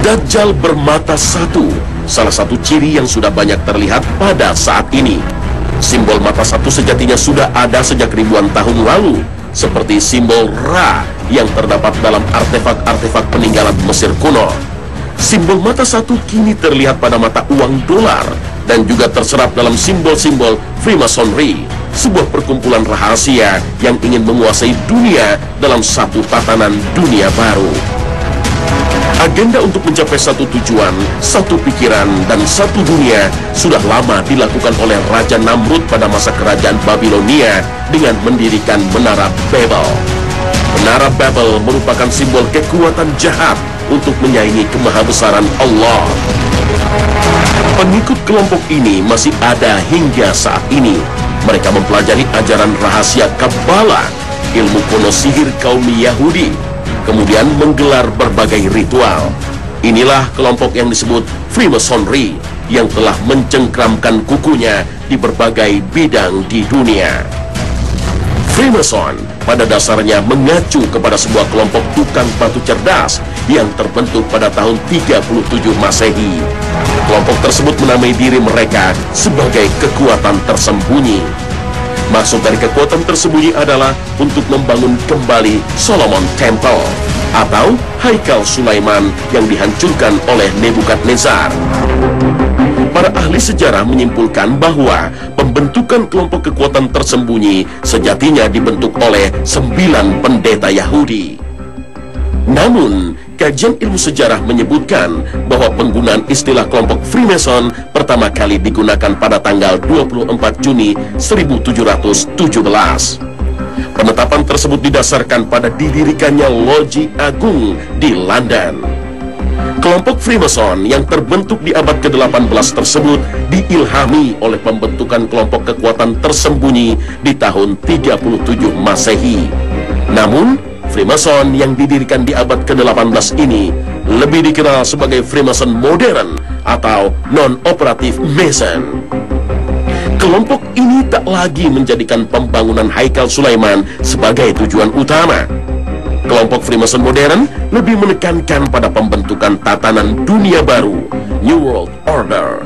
Dajjal bermata satu, salah satu ciri yang sudah banyak terlihat pada saat ini. Simbol mata satu sejatinya sudah ada sejak ribuan tahun lalu, seperti simbol Ra yang terdapat dalam artefak-artefak peninggalan Mesir kuno. Simbol mata satu kini terlihat pada mata uang dolar dan juga terserap dalam simbol-simbol Freemasonry, sebuah perkumpulan rahasia yang ingin menguasai dunia dalam satu tatanan dunia baru. Agenda untuk mencapai satu tujuan, satu pikiran, dan satu dunia sudah lama dilakukan oleh Raja Namrud pada masa kerajaan Babilonia dengan mendirikan Menara Babel. Menara Babel merupakan simbol kekuatan jahat untuk menyaingi kemahabesaran Allah. Pengikut kelompok ini masih ada hingga saat ini. Mereka mempelajari ajaran rahasia Kabbalah, ilmu kuno sihir kaum Yahudi, kemudian menggelar berbagai ritual. Inilah kelompok yang disebut Freemasonry yang telah mencengkramkan kukunya di berbagai bidang di dunia. Freemason pada dasarnya mengacu kepada sebuah kelompok tukang batu cerdas yang terbentuk pada tahun 37 Masehi. Kelompok tersebut menamai diri mereka sebagai kekuatan tersembunyi. Maksud dari kekuatan tersembunyi adalah untuk membangun kembali Solomon Temple atau Haikal Sulaiman yang dihancurkan oleh Nebukadnezar. Para ahli sejarah menyimpulkan bahwa pembentukan kelompok kekuatan tersembunyi sejatinya dibentuk oleh 9 pendeta Yahudi. Namun, kajian ilmu sejarah menyebutkan bahwa penggunaan istilah kelompok Freemason pertama kali digunakan pada tanggal 24 Juni 1717. Penetapan tersebut didasarkan pada didirikannya Loji Agung di London. Kelompok Freemason yang terbentuk di abad ke-18 tersebut diilhami oleh pembentukan kelompok kekuatan tersembunyi di tahun 37 Masehi. Namun, Freemason yang didirikan di abad ke-18 ini lebih dikenal sebagai Freemason modern atau non-operatif Mason. Kelompok ini tak lagi menjadikan pembangunan Haikal Sulaiman sebagai tujuan utama. Kelompok Freemason modern lebih menekankan pada pembentukan tatanan dunia baru, New World Order.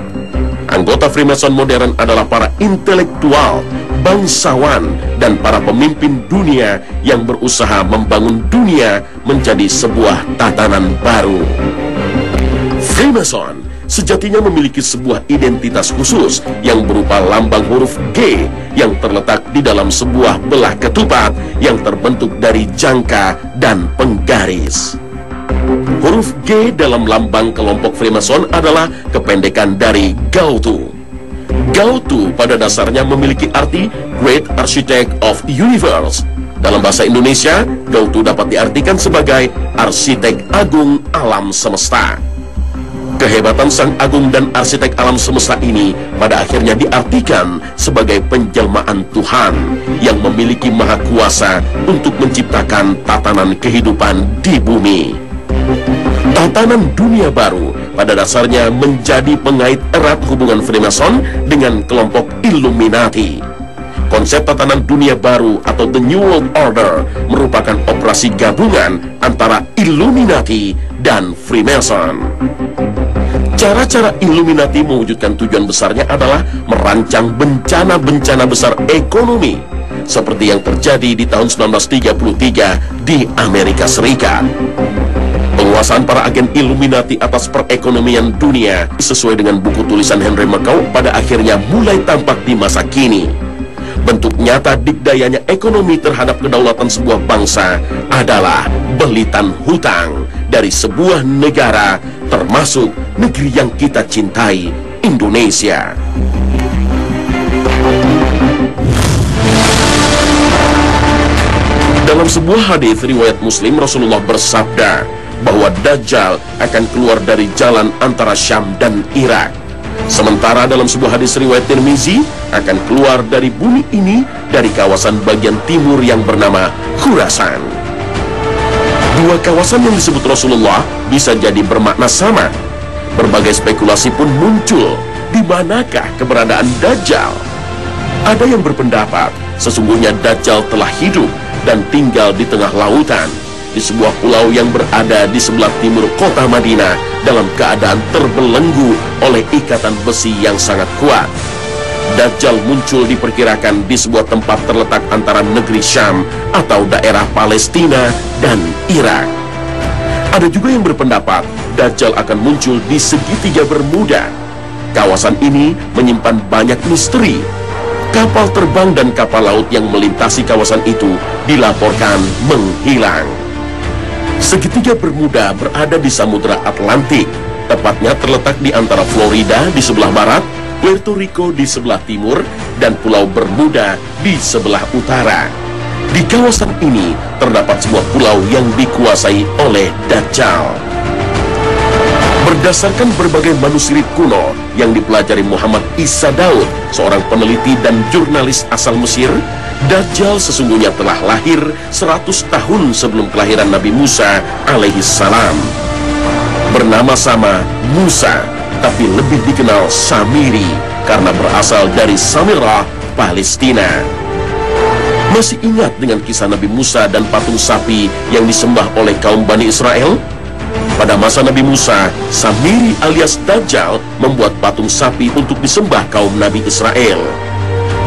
Anggota Freemason modern adalah para intelektual, bangsawan, dan para pemimpin dunia yang berusaha membangun dunia menjadi sebuah tatanan baru. Freemason sejatinya memiliki sebuah identitas khusus yang berupa lambang huruf G yang terletak di dalam sebuah belah ketupat yang terbentuk dari jangka dan penggaris. Huruf G dalam lambang kelompok Freemason adalah kependekan dari Gautu. Gautu pada dasarnya memiliki arti Great Architect of the Universe. Dalam bahasa Indonesia, Gautu dapat diartikan sebagai arsitek agung alam semesta. Kehebatan sang agung dan arsitek alam semesta ini pada akhirnya diartikan sebagai penjelmaan Tuhan yang memiliki maha kuasa untuk menciptakan tatanan kehidupan di bumi. Tatanan dunia baru pada dasarnya menjadi pengait erat hubungan Freemason dengan kelompok Illuminati. Konsep tatanan dunia baru atau The New World Order merupakan operasi gabungan antara Illuminati dan Freemason. Cara-cara Illuminati mewujudkan tujuan besarnya adalah merancang bencana-bencana besar ekonomi seperti yang terjadi di tahun 1933 di Amerika Serikat. Penguasaan para agen Illuminati atas perekonomian dunia sesuai dengan buku tulisan Henry Mackau pada akhirnya mulai tampak di masa kini. Bentuk nyata dikdayanya ekonomi terhadap kedaulatan sebuah bangsa adalah belitan hutang dari sebuah negara, termasuk negeri yang kita cintai, Indonesia. Dalam sebuah hadis riwayat Muslim, Rasulullah bersabda bahwa Dajjal akan keluar dari jalan antara Syam dan Irak. Sementara dalam sebuah hadis riwayat Tirmizi akan keluar dari bumi ini dari kawasan bagian timur yang bernama Khurasan. Dua kawasan yang disebut Rasulullah bisa jadi bermakna sama. Berbagai spekulasi pun muncul, di manakah keberadaan Dajjal? Ada yang berpendapat sesungguhnya Dajjal telah hidup dan tinggal di tengah lautan. di sebuah pulau yang berada di sebelah timur kota Madinah dalam keadaan terbelenggu oleh ikatan besi yang sangat kuat. Dajjal muncul diperkirakan di sebuah tempat terletak antara negeri Syam atau daerah Palestina dan Irak. Ada juga yang berpendapat Dajjal akan muncul di segitiga Bermuda. Kawasan ini menyimpan banyak misteri. Kapal terbang dan kapal laut yang melintasi kawasan itu dilaporkan menghilang. Segitiga Bermuda berada di Samudra Atlantik, tepatnya terletak di antara Florida di sebelah barat, Puerto Rico di sebelah timur, dan Pulau Bermuda di sebelah utara. Di kawasan ini terdapat sebuah pulau yang dikuasai oleh Dajjal. Berdasarkan berbagai manuskrip kuno yang dipelajari Muhammad Isa Daud, seorang peneliti dan jurnalis asal Mesir, Dajjal sesungguhnya telah lahir 100 tahun sebelum kelahiran Nabi Musa alaihissalam. Bernama sama Musa, tapi lebih dikenal Samiri karena berasal dari Samirah, Palestina. Masih ingat dengan kisah Nabi Musa dan patung sapi yang disembah oleh kaum Bani Israel? Pada masa Nabi Musa, Samiri alias Dajjal membuat patung sapi untuk disembah kaum Nabi Israel.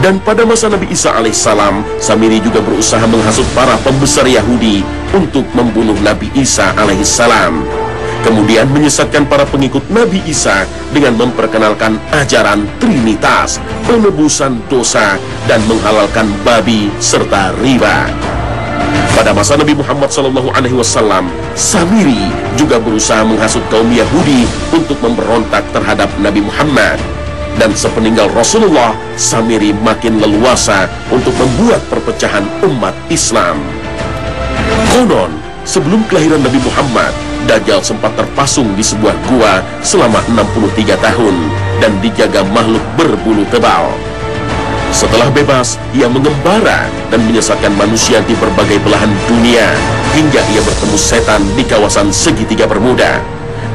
Dan pada masa Nabi Isa alaihissalam, Samiri juga berusaha menghasut para pembesar Yahudi untuk membunuh Nabi Isa alaihissalam. Kemudian menyesatkan para pengikut Nabi Isa dengan memperkenalkan ajaran Trinitas, penebusan dosa, dan menghalalkan babi serta riba. Pada masa Nabi Muhammad SAW, Samiri juga berusaha menghasut kaum Yahudi untuk memberontak terhadap Nabi Muhammad. Dan sepeninggal Rasulullah, Samiri makin leluasa untuk membuat perpecahan umat Islam. Konon, sebelum kelahiran Nabi Muhammad, Dajjal sempat terpasung di sebuah gua selama 63 tahun dan dijaga makhluk berbulu tebal. Setelah bebas, ia mengembara dan menyesatkan manusia di berbagai belahan dunia hingga ia bertemu setan di kawasan segitiga Bermuda.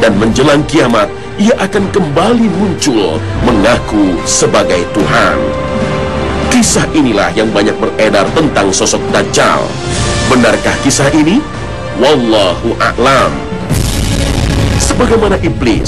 Dan menjelang kiamat, ia akan kembali muncul mengaku sebagai Tuhan. Kisah inilah yang banyak beredar tentang sosok Dajjal. Benarkah kisah ini? Wallahu a'lam. Sebagaimana iblis